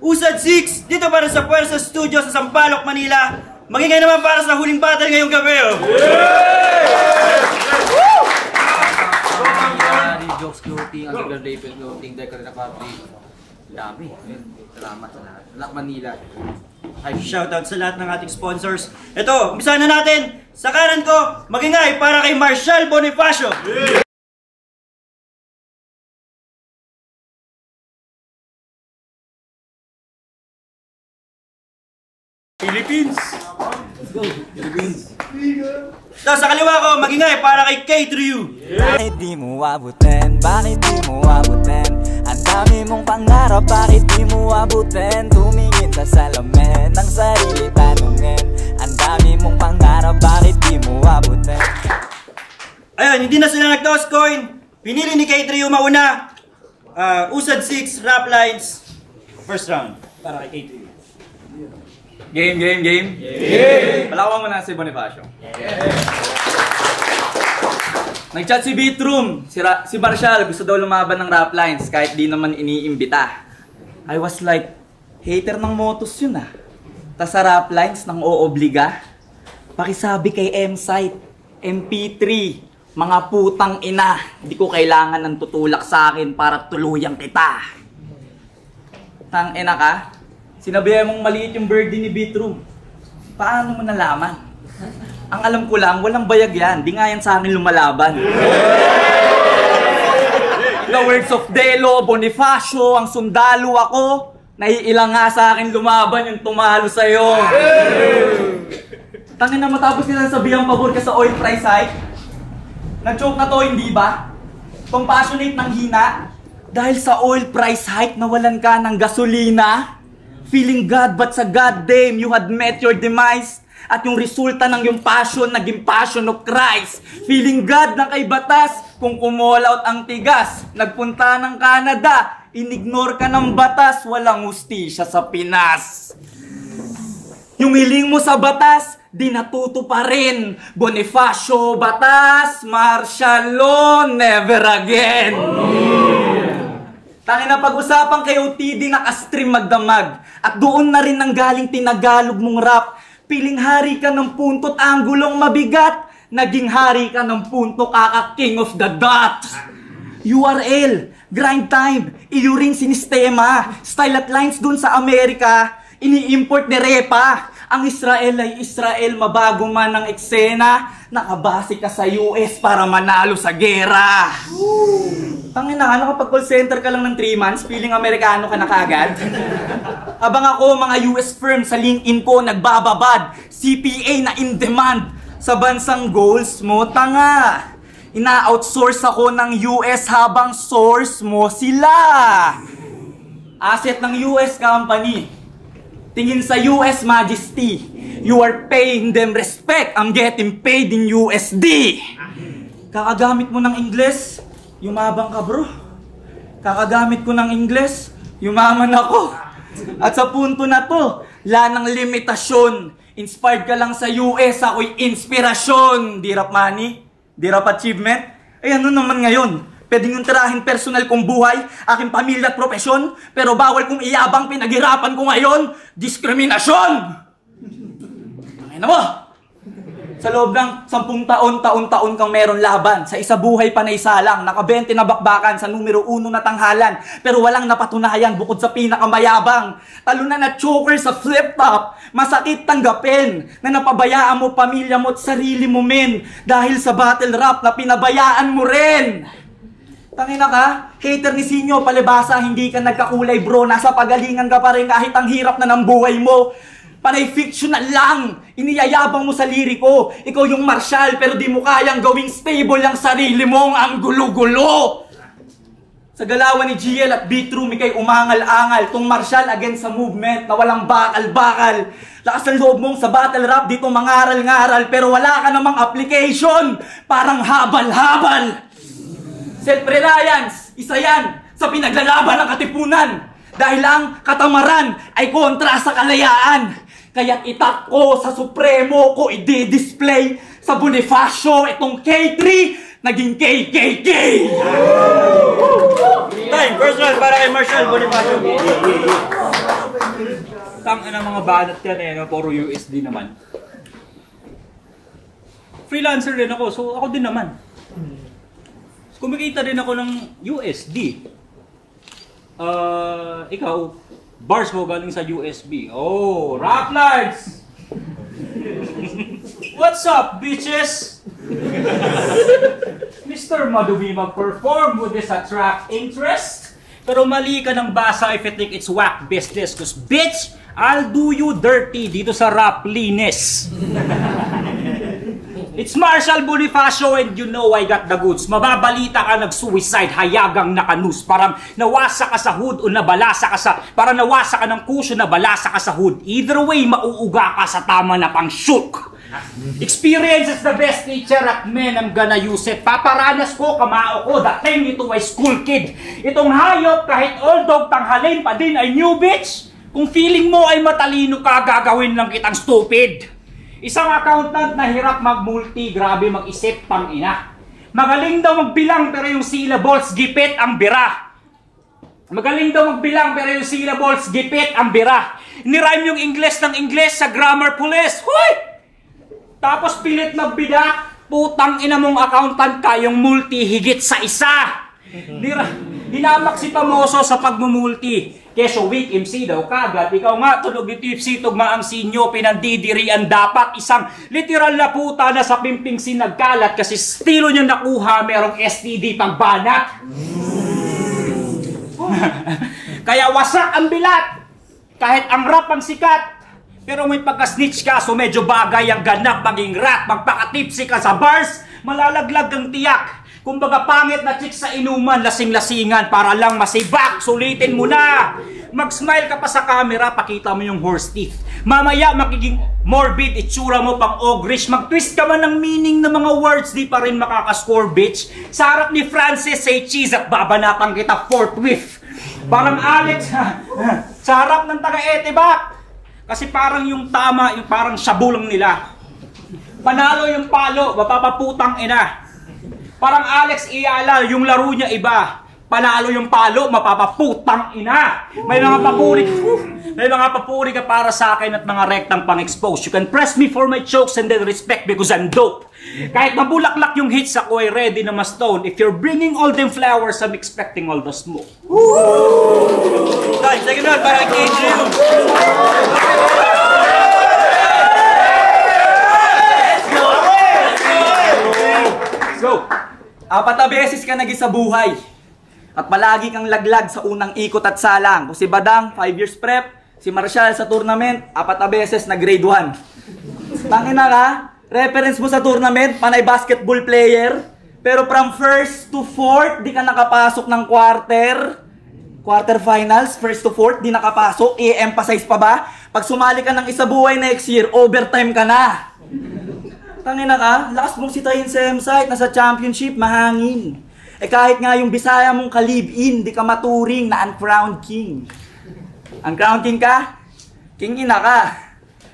Usad 6, dito para sa Puwersa Studio sa Sampaloc, Manila. Magingay naman para sa huling battle ngayong gabi. Jokes Clothing, Underground Label Clothing, Decorative Fabric. Dami. Salamat sa lahat. Lac Manila. Shoutout sa lahat ng ating sponsors. Ito, umpisa na natin. Sa kanan ko, magingay para kay Marshall Bonifacio. Philippines! Let's go! Philippines! Tapos sa kaliwa ko, magingay para kay K3U. Bakit di mo abutin? Bakit di mo abutin? Ang dami mong pangarap, bakit di mo abutin? Tumingin sa salamin ng sarili tanungin. Ang dami mong pangarap, bakit di mo abutin? Ayun, hindi na sila nag-toss coin. Pinili ni K3U mauna. Usad 6, rap lines. First round para kay K3U. Game! Palawan mo na si Bonifacio. Nag-chat si Beatroom. Si Marshall gusto daw lumaban ng rap lines kahit di naman iniimbita. I was like, hater ng motos yun ah. Tas sa rap lines nang oobliga. Pakisabi kay M-Site, MP3, mga putang ina, di ko kailangan ng tutulak sa akin para tuluyang kita. Tang ina ka? Sinabihan mong maliit yung birdie ni Beatroom. Paano mo nalaman? Ang alam ko lang, walang bayag yan. Di nga yan sa akin lumalaban. In the words of Delo, Bonifacio, ang sundalo ako. Naiilang nga sa akin lumaban yung tumalo sa'yo. Tangin na matapos nila sabihan pabor ka sa oil price hike. Nag-joke na to, hindi ba? Compassionate ng hina. Dahil sa oil price hike, nawalan ka ng gasolina. Feeling God, but sa goddamn, you had met your demise. At yung resulta ng yung passion, naging passion of Christ. Feeling God na kay batas, kung kumolaut ang tigas. Nagpunta ng Canada, inignore ka ng batas, walang hustisya sa Pinas. Yung hiling mo sa batas, di natuto pa rin. Bonifacio, batas, Marshall law, never again. Tangin na pag-usapan kay OTD naka-stream magdamag. At doon na rin nanggaling tinagalog mong rap. Piling hari ka ng punto't anggulong mabigat. Naging hari ka ng punto kaka-king of the dot. URL, grind time, iyuring sinistema. Style at lines dun sa Amerika, ini-import ni Repa. Ang Israel ay Israel, mabago man ang eksena. Nakabase ka sa US para manalo sa gera. Tangina, ano kapag call center ka lang ng 3 months, feeling Amerikano ka na kagad? Abang ako, mga US firm sa LinkedIn ko nagbababad, CPA na in demand. Sa bansang goals mo, tanga. Ina-outsource ako ng US habang source mo sila. Asset ng US company. Tingin sa US Majesty. You are paying them respect. I'm getting paid in USD. Kakagamit mo ng Ingles, yumabang ka bro. Kakagamit ko ng Ingles, yumaman ako. At sa punto na to, wala ng limitasyon. Inspired ka lang sa US, ako'y inspirasyon. Di rap money, di rap achievement. Ay ano naman ngayon? Pwedeng yung tirahin personal kong buhay, aking pamilya at profesyon, pero bawal kong iyabang pinaghirapan ko ngayon, diskriminasyon! Ano mo? Sa loob ng 10 taon, taon-taon kang meron laban. Sa isa buhay pa na isa lang, naka-20 na bakbakan sa numero 1 na tanghalan. Pero walang napatunayan bukod sa pinakamayabang. Talunan na choker sa flip-top, masakit tanggapin. Na napabayaan mo pamilya mo at sarili mo men. Dahil sa battle rap na pinabayaan mo rin. Tangina ka, hater ni Sinyo, palibasa, hindi ka nagkakulay bro. Nasa pagalingan ka pa rin kahit ang hirap na ng buhay mo. Panay fictional lang, iniyayabang mo sa liriko. Ikaw yung Marshall pero di mo kayang gawing stable ang sarili mong ang gulo-gulo. Sa galawan ni GL at Beatroom, ikay umangal-angal. Tong Marshall against sa movement na walang bakal-bakal. Lakas ang loob mong sa battle rap dito mangaral-ngaral pero wala ka namang application. Parang habal-habal. Self-reliance, isa yan sa pinaglalaban ng katipunan. Dahil ang katamaran ay kontra sa kalayaan. Kaya itak ko sa Supremo ko i-display sa Bonifacio itong K3 naging KKK. Time, first round para kay Marshall Bonifacio. Tang na mga banat yan eh, no? Puro USD naman. Freelancer din ako, so ako din naman. Kumikita din ako ng USD. Ikaw, bars mo galing sa USB. Oh, Rap Lines! What's up, bitches? Mr. Madumi mag-perform, would this attract interest? Pero mali ka ng basa if you think it's whack business. Cause bitch, I'll do you dirty dito sa Rap Lines. It's Marshall Bonifacio and you know I got the goods. Mababalita ka nag-suicide, hayagang nakanus. Parang nawasa ka sa hood o nabalasa ka sa... Parang nawasa ka ng kusyo, nabalasa ka sa hood. Either way, mauuga ka sa tama na pang shook. Experience is the best teacher at men, I'm gonna use it. Paparanas ko, kamao ko, dating ito ay school kid. Itong hayop, kahit old dog, tanghalin pa din ay new bitch. Kung feeling mo ay matalino ka, gagawin lang kitang stupid. Isang accountant na hirap mag-multi, grabe mag-isip, pang ina. Magaling daw magbilang pero yung syllables, gipit ang bira. Magaling daw magbilang pero yung syllables, gipit ang bira. Nirhyme yung Ingles ng Ingles sa grammar police. Huy! Tapos pilit magbida, putang ina mong accountant ka, yung multi higit sa isa. Hinamak si Pamoso sa pagmumulti. Keso weak MC daw kagad. Ikaw nga, tulog ni tipsy, tugma ang sinyo, pinandidirian dapat. Isang literal na puta na sa pimping sinagkalat kasi estilo niya nakuha, merong STD pang banat. Kaya wasak ang bilat. Kahit ang rap ang sikat. Pero may pagka-snitch ka, so medyo bagay ang ganap maging rat. Magpaka-tipsy ka sa bars, malalaglag ang tiyak. Kumbaga pangit na chick sa inuman, lasing-lasingan para lang masibak, sulitin mo na. Mag-smile ka pa sa camera, pakita mo yung horse teeth. Mamaya makiging morbid, itsura mo pang ogrish. Mag-twist ka man ng meaning ng mga words, di pa rin makakascore bitch. Sa harap ni Francis, say cheese at babanatang kita forthwith. Parang Alex, sa harap ng taga-etebak. Kasi parang yung tama, yung parang shabulang nila. Panalo yung palo, mapapaputang ina. Parang Alex Iala, yung laro niya iba. Panalo yung palo, mapapaputang ina. May mga papuri ka para sa akin at mga rektang pang-expose. You can press me for my jokes and then respect because I'm dope. Kahit mabulaklak yung hits, ako ay ready na ma-stone. If you're bringing all them flowers, I'm expecting all the smoke. Guys, second round para kay Drew. Let's go! 4 beses ka naging sa buhay. At palagi kang laglag sa unang ikot at salang. Kung si Badang, 5 years prep. Si Marshall sa tournament, 4 beses na grade 1. Tangina ka, reference mo sa tournament, panay basketball player. Pero from first to fourth, di ka nakapasok ng quarterfinals, first to fourth, di nakapasok. I-emphasize pa ba? Pag sumali ka ng isa buhay next year, overtime ka na. Tangina ka, lakas mong sitayin sa M-site, nasa championship, mahangin. Eh kahit nga yung Bisaya mong ka-live-in, di ka maturing na uncrowned king. Uncrowned king ka? King ina ka.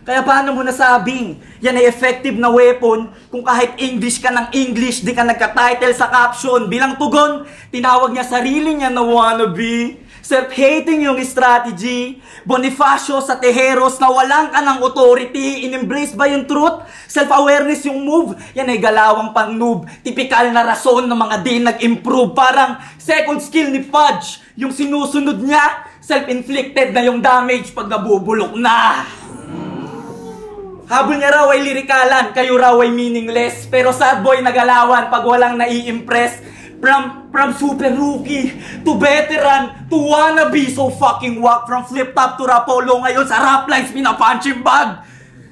Kaya paano mo nasabing, yan ay effective na weapon kung kahit English ka ng English, di ka nagka-title sa caption. Bilang tugon, tinawag niya sarili niya na wannabe. Self-hating yung strategy. Bonifacio sa Tejeros na walang ka ng authority. In-embrace ba yung truth? Self-awareness yung move. Yan ay galawang pang-noob. Typical na rason ng mga di nag-improve. Parang second skill ni Fudge. Yung sinusunod niya, self-inflicted na yung damage pag nabubulok na. Habol niya raw ay lirikalan, kayo raw ay meaningless. Pero sad boy nagalawan pag walang nai-impress. From super rookie to veteran to wannabe, so fucking whack. From flip top to Rapolo, ngayon sa Rap Lines pinapunching bag.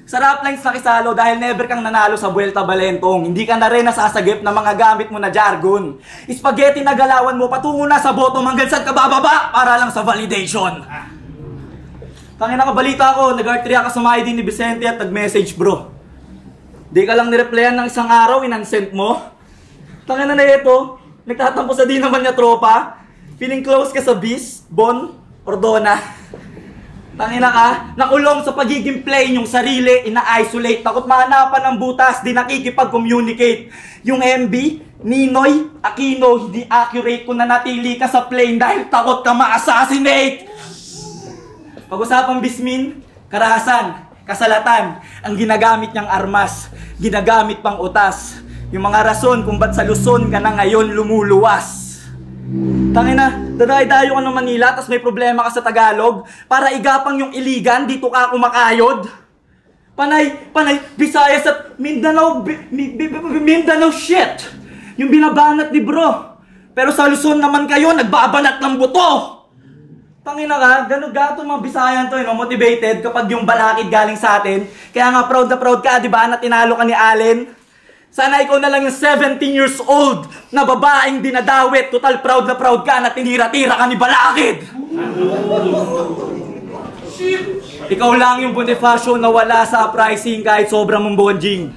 Sa Rap Lines nakisalo dahil never kang nanalo sa Vuelta Balentong. Hindi ka na rin nasasagip na mga gamit mo na jargon. Spaghetti na galawan mo patungo na sa bottom hanggang saan ka bababa para lang sa validation. Tangin na balita ko, nag-artria ka sa mga ID ni Vicente at nag-message bro. Di ka lang nireplyan ng isang araw, inansent mo. Tangin na ito. Nagtatampo sa di naman niya tropa. Feeling close ka sa Beast, Bon, or Donna. Tangina ka, nakulong sa pagiging plain yung sarili, ina-isolate. Takot mahanapan ng butas, di nakikipag-communicate. Yung MB, Ninoy, Aquino, hindi accurate kung nanatili ka sa plane dahil takot ka ma-assassinate. Pag-usapang Bismin, karahasan, kasalatan, ang ginagamit niyang armas, ginagamit pang utas. Yung mga rason kung ba't sa Luzon ka na ngayon lumuluwas. Tangina, daday-dayo ka ng Manila tapos may problema ka sa Tagalog para igapang yung iligan, dito ka kumakayod. Panay, Visayas at Mindanao, Mindanao shit! Yung binabanat ni bro. Pero sa Luzon naman kayo, nagbabanat ng buto! Tangina ka, gano'n gato mga Bisayan to, motivated kapag yung balakid galing sa atin. Kaya nga proud na proud ka, di ba, na tinalo ka ni Allen? Sana ikaw na lang yung 17 years old na babaeng dinadawit. Total proud na proud ka na tinira-tira ka ni Balakid. Ikaw lang yung Bonifacio na wala sa uprising kahit sobrang mambonjing.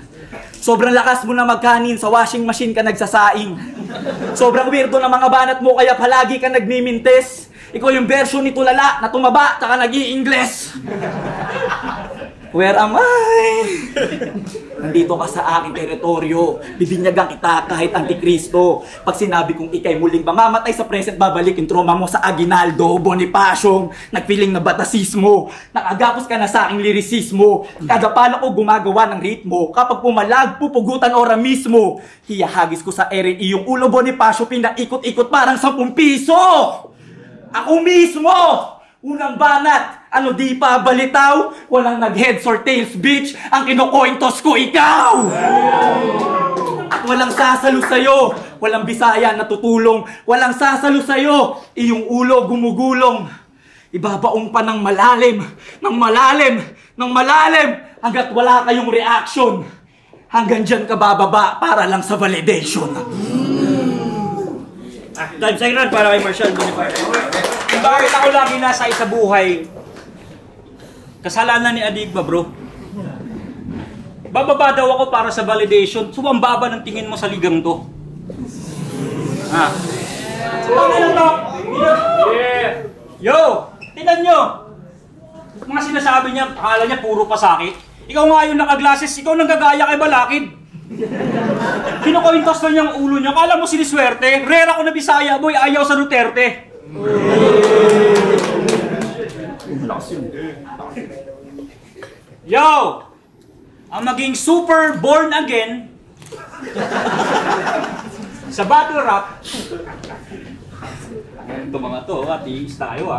Sobrang lakas mo na magkanin, sa washing machine ka nagsasaing. Sobrang weirdo na mga banat mo kaya palagi ka nagmimintes. Ikaw yung version ni Tulala na tumaba tsaka nag-i-Ingles. Where am I? Nandito ka sa aking teritoryo. Bibinyagan kita kahit antikristo. Pag sinabi kong ikay muling mamamatay sa present, babalik yung trauma mo sa Aguinaldo, Bonifacio. Nagpiling na batasismo. Nakagapos ka na sa aking lirisismo. Kada pala ko gumagawa ng ritmo. Kapag pumalag, pupugutan ora mismo. Hiyahagis ko sa ere iyong ulo, Bonifacio. Pinaikot-ikot parang 10 piso. Ako mismo! Unang banat! Ano di pa balitaw? Walang nag-heads or tails, bitch! Ang kinukointos ko ikaw! At walang sasalo sa'yo! Walang Bisaya na tutulong! Walang sasalo sa'yo! Iyong ulo gumugulong! Ibabaong pa ng malalim! Ng malalim! Ng malalim! Hanggat wala kayong reaction! Hanggang dyan ka bababa para lang sa validation! Time siren para kay Marshall Bonifacio. Bakit ako lagi nasa isa buhay? Kasalanan ni Adigba, bro. Bababa daw ako para sa validation. Sumambaba ng tingin mo sa ligang to. Ha? Ano to? Yo! Tingnan nyo! Mga sinasabi niya, akala niya puro pasakit. Ikaw nga yung nakaglases, ikaw nang gagaya kay Balakid. Kinukointos na niyang ulo niya. Kala mo siniswerte? Rare ako na Bisaya, boy. Ayaw sa Duterte. Yo! Ang maging super born again sa battle rap. Ito mga to, atis tayo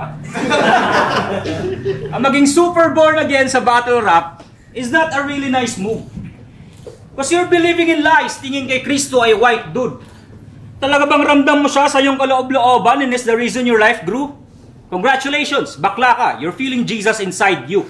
Ang maging super born again sa battle rap is not a really nice move. Because you're believing in lies, tingin kay Kristo ay white dude. Talaga bang ramdam mo siya sa iyong kaloob-looban and is the reason your life grew? Congratulations, bakla ka. You're feeling Jesus inside you.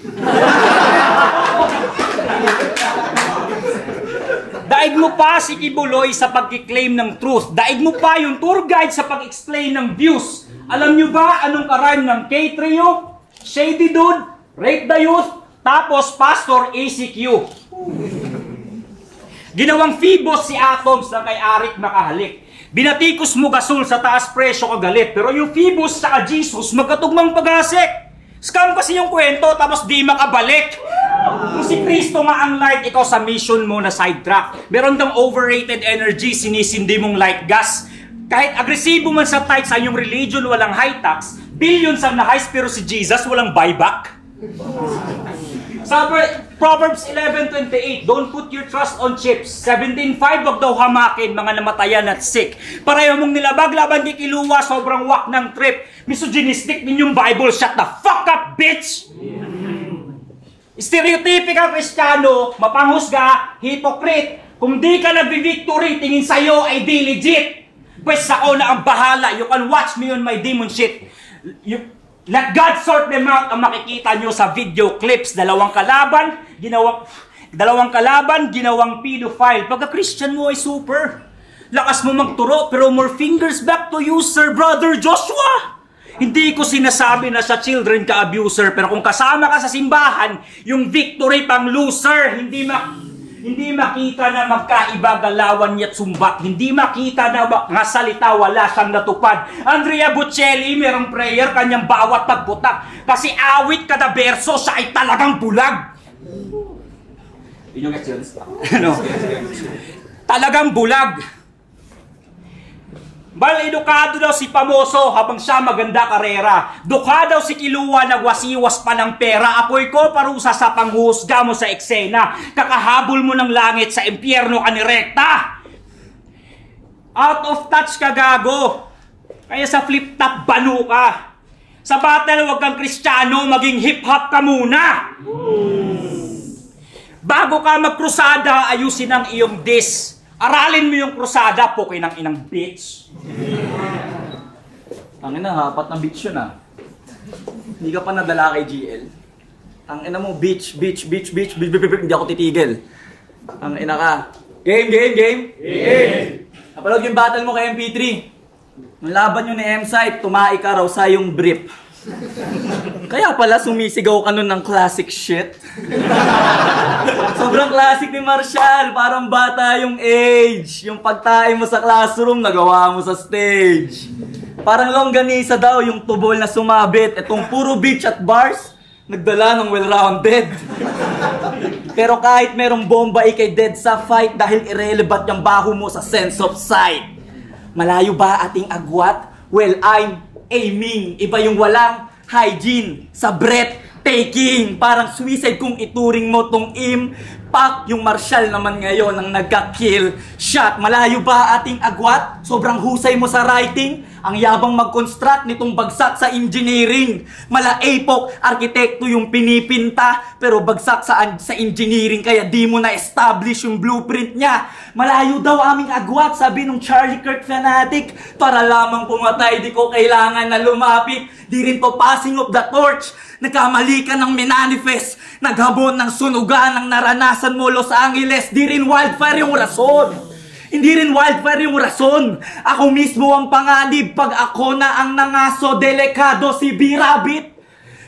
Daig mo pa si Kibuloy sa pag-claim ng truth. Daig mo pa yung tour guide sa pag-explain ng views. Alam nyo ba anong karime ng K-Trio? Shady Dude, Rape the Youth, tapos Pastor ACQ. Ginawang Phoebus si Atoms na kay Arik makahalik. Binatikos mo gasol sa taas presyo kagalit. Pero yung Phoebus sa Jesus magkatugmang pag-asik. Scam kasi yung kwento tapos di makabalik. Kung si Kristo nga ang light, ikaw sa mission mo na sidetrack. Meron dang overrated energy, sinisindi mong light gas. Kahit agresibo man sa tight sa inyong religion, walang high tax. Billions ang na-heist pero si Jesus walang buyback. Sa Proverbs 11:28, don't put your trust on chips. 17:5, wag daw hamakin mga namatayan at sick. Pareho mong nilabag laban kay Kiluwa, sobrang wak ng trip. Misogynistic din yung Bible, shut the fuck up, bitch! Stereotypical Kristiyano, mapanghusga, hypocrite. Kung di ka nagbi-victory, tingin sa'yo ay di legit. Pwes ako na ang bahala, you can watch me on my demon shit. Let God sort them out. Ang makikita nyo sa video clips, dalawang kalaban, ginawang pedophile. Pagka Christian mo ay super. Lakas mo magturo, pero more fingers back to you, Sir Brother Joshua. Hindi ko sinasabi na sa children ka abuser, pero kung kasama ka sa simbahan, yung victory pang loser, hindi makita na magkaiba galawan niya't sumbat. Hindi makita na nga salita wala siyang natupad. Andrea Bocelli, merong prayer kanyang bawat pagputak. Kasi awit kada berso, siya ay talagang bulag. Inyong ano? Talagang bulag. Bal, edukado daw si Pamoso habang siya maganda karera. Duka daw si Kiluwa nagwasiwas pa ng pera. Apoy ko parusa sa panghuhusga mo sa eksena. Kakahabol mo ng langit sa impyerno ka ni Rekta. Out of touch ka, gago. Kaya sa flip top banu ka. Sa battle wag kang Kristiyano, maging hip-hop ka muna. Bago ka magkrusada, ayusin ang iyong diss. Aralin mo yung krusada, pukin ng inang bitch. Ang ina, hapat na bitch yun ah. Hindi ka pa nadala kay GL. Ang ina mo, bitch, hindi ako titigil. Ang ina ka. Game! Napanood yung battle mo kay MP3. Nung laban nyo ni M-Site, tumai ka raw sa yung brief. Kaya pala sumisigaw ka nun ng classic shit. Sobrang classic ni Marshall. Parang bata yung age. Yung pagtae mo sa classroom, nagawa mo sa stage. Parang longganisa daw yung tubol na sumabit. Itong puro beach at bars, nagdala ng well-rounded. Pero kahit merong bomba, ikay dead sa fight dahil irrelevant yung baho mo sa sense of sight. Malayo ba ating agwat? Well, I'm aiming. Iba yung walang hygiene sa breathtaking. Parang suicide kung ituring mo tong impact. Yung Marshall naman ngayon ang nagka-kill shot. Malayo ba ating agwat? Sobrang husay mo sa writing. Ang yabang mag-construct nitong bagsak sa engineering. Mala APOC, arkitekto yung pinipinta. Pero bagsak sa engineering kaya di mo na-establish yung blueprint niya. Malayo daw aming agwat, sabi nung Charlie Kirk fanatic. Para lamang pumatay, di ko kailangan na lumapit. Di rin to passing of the torch. Nagkamali ka ng minanifest. Naghabon ng sunugan ng naranasan mo Los Angeles. Di rin wildfire yung rason. Hindi rin wildfire yung rason. Ako mismo ang panganib pag ako na ang nangaso. Delikado si B-Rabbit.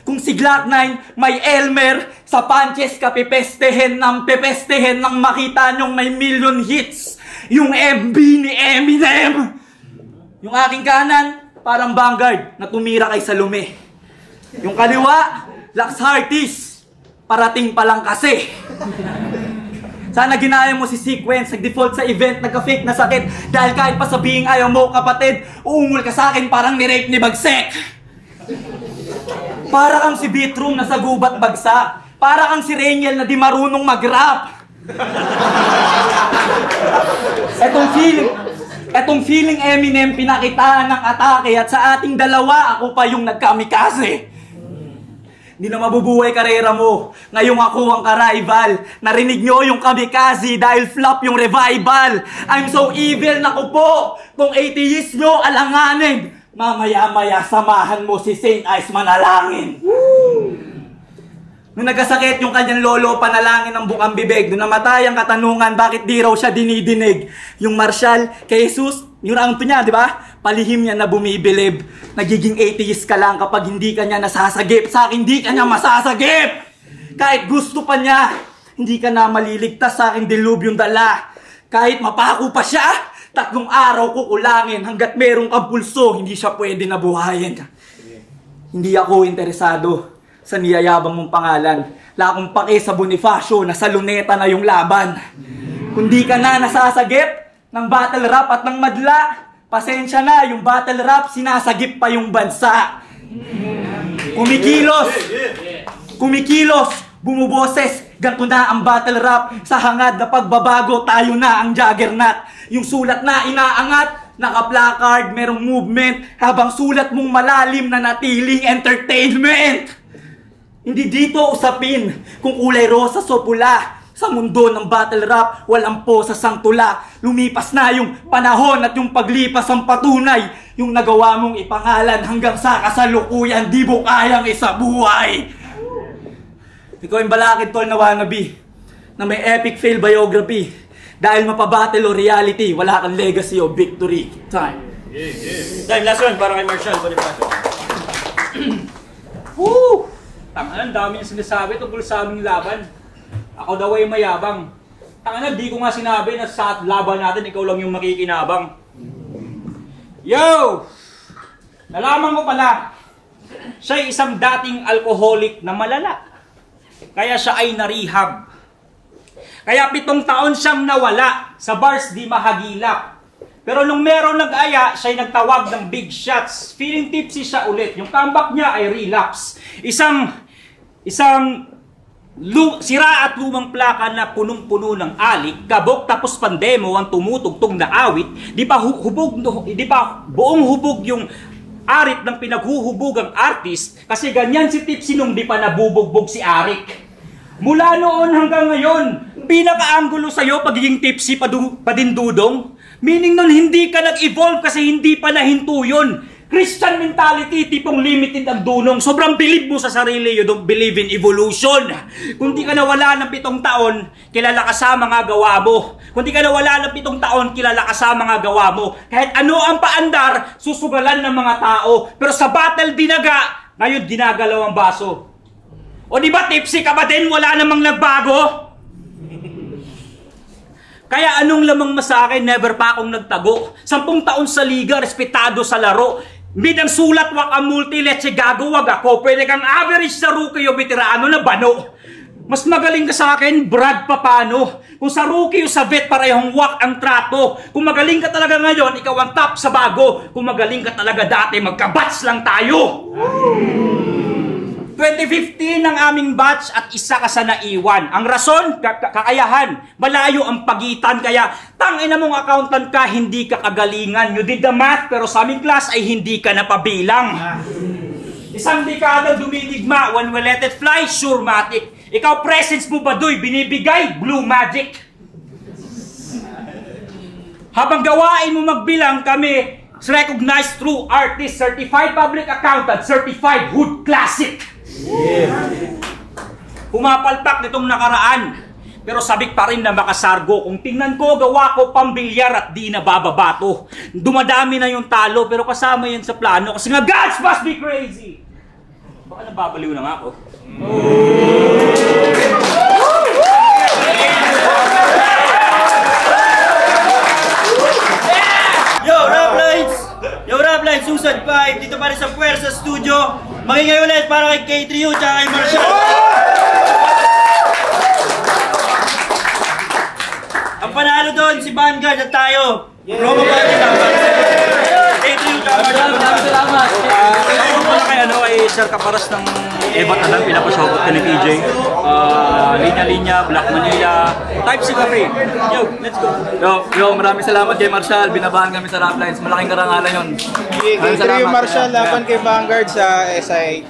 Kung si Glock 9 may Elmer, sa punches ka pipestehen nang makita nyong may million hits. Yung MB ni Eminem. Yung aking kanan, parang Vanguard na tumira kay Salome. Yung kaliwa, Lax Hearties. Parating pa lang kasi. Sana ginaya mo si Sequence, nag-default sa event, nagka-fake na sakit. Dahil kahit pa sabihin ayaw mo, kapatid, uungol ka sa akin parang ni-rape ni Bagsek. Para kang si Beatroom na sa gubat bagsak. Para kang si Rainiel na di marunong mag-rap. Etong feeling Eminem pinakitaan ng atake at sa ating dalawa, ako pa yung nagkamikaze. Hindi na mabubuhay karera mo. Ngayong ako ang ka-rival. Narinig nyo yung kamikaze dahil flop yung revival. I'm so evil na ko po. Kung atheist nyo, alanganin. Mamaya-maya samahan mo si Saint Ice manalangin. Nung nagkasakit yung kanyang lolo, panalangin ng bukang bibig. Nung namatay ang katanungan, bakit di raw siya dinidinig? Yung Marshall kay Jesus, yung round 2 niya, di ba? Palihim niya na bumibilib. Nagiging atheist ka lang kapag hindi ka niya nasasagip. Sa akin, hindi ka niya masasagip! Kahit gusto pa niya, hindi ka na maliligtas sa aking dilubyong dala. Kahit mapako pa siya, 3 araw kukulangin. Hanggat merong kang pulso, hindi siya pwede na buhayin. Hindi ako interesado sa niyayabang mong pangalan. Wala akong pake sa Bonifacio na sa luneta na yung laban. Kung di ka na nasasagip ng battle rap at ng madla, pasensya na, yung battle rap sinasagip pa yung bansa. Kumikilos, bumuboses, ganito na ang battle rap. Sa hangad na pagbabago, tayo na ang juggernaut. Yung sulat na inaangat, naka-placard, merong movement, habang sulat mong malalim na natiling entertainment. Hindi dito usapin kung kulay rosas o pula. Sa mundo ng battle rap, walang po sa sangtula. Lumipas na yung panahon at yung paglipas ang patunay. Yung nagawa mong ipangalan hanggang sa kasalukuyan, di mo kayang isabuhay. Ikaw yung balakid tol na wannabe, na may epic fail biography. Dahil mapabattle o reality, wala kang legacy o victory. Time. Time, last one para kay Marshall Bonifacio. Woo! Tangan, dami yung sinasabi tungkol sa aming laban. Ako daw ay mayabang. Tangan, di ko nga sinabi na sa laban natin, ikaw lang yung makikinabang. Yo! Nalaman ko pala, siya ay isang dating alcoholic na malala. Kaya siya ay narehab. Kaya 7 taon siyang nawala sa bars di mahagilap. Pero nung meron nag-aya, siya'y nagtawag ng big shots. Feeling tipsy siya ulit. Yung comeback niya ay relapse. Isang sira at lumang plaka na punong-puno ng alik, kabok tapos pandemo ang tumutugtong na awit, di pa buong hubog yung arit ng pinaghuhubugang artist, kasi ganyan si Tipsy nung di pa nabubugbog si Arik. Mula noon hanggang ngayon, pinaka-anggulo sa'yo pagiging tipsy padindudong, meaning nun hindi ka nag-evolve kasi hindi pa nahinto yun. Christian mentality, tipong limited ang dunong. Sobrang believe mo sa sarili, you don't believe in evolution. Kung di ka nawala ng 7 taon, kilala ka sa mga gawa mo. Kung di ka nawala ng 7 taon, kilala ka sa mga gawa mo. Kahit ano ang paandar, susugalan ng mga tao. Pero sa battle dinaga, ngayon ginagalaw ang baso. O di ba tipsy ka ba din? Wala namang nagbago? Kaya anong lamang sa akin, never pa akong nagtago. 10 taon sa liga, respetado sa laro. Mid ang sulat, wak ang multi-leche, gagawag ako. Pwede kang average sa rookie o veterano na bano. Mas magaling ka sa akin, Brad Papano. Kung sa rookie o sa vet, parehong wak ang trato. Kung magaling ka talaga ngayon, ikaw ang top sa bago. Kung magaling ka talaga dati, magka-batch lang tayo. 2015 ang aming batch at isa ka sa naiwan. Ang rason, kakayahan. Malayo ang pagitan, kaya tangina mong accountant ka, hindi ka kagalingan. You did the math, pero sa aming class ay hindi ka napabilang. Isang dekada dumidigma, when we let it fly, sure matic. Ikaw presence mo ba do'y binibigay, blue magic. Habang gawain mo magbilang, kami recognized true artist, certified public accountant, certified hood classic. Pumapalpak nitong nakaraan, pero sabik pa rin na makasargo. Kung tingnan ko, gawa ko pambilyar at di na bababato. Dumadami na yung talo, pero kasama yan sa plano. Kasi nga, gods must be crazy. Baka nababaliw na nga ako. Yo, Raplines, Susan 5, dito pa rin sa Puwersa Studio. Makingay ulit para kay K3U tsaka kay Marshall. Ang panalo doon, si Vanguard at tayo. Promo pa rin lang. K3U tsaka Marshall. Salamat. Kay Sir Caparas ng Evat na lang, pinapashoutout ka ni PJ. Linya-linya, Black Manila, Type C Cafe. Yo, let's go. Yo, maraming salamat kay Marshall. Binabahan kami sa Raplines. Malaking karangalan yun. Kay Marshall laban kay Vanguard sa SI.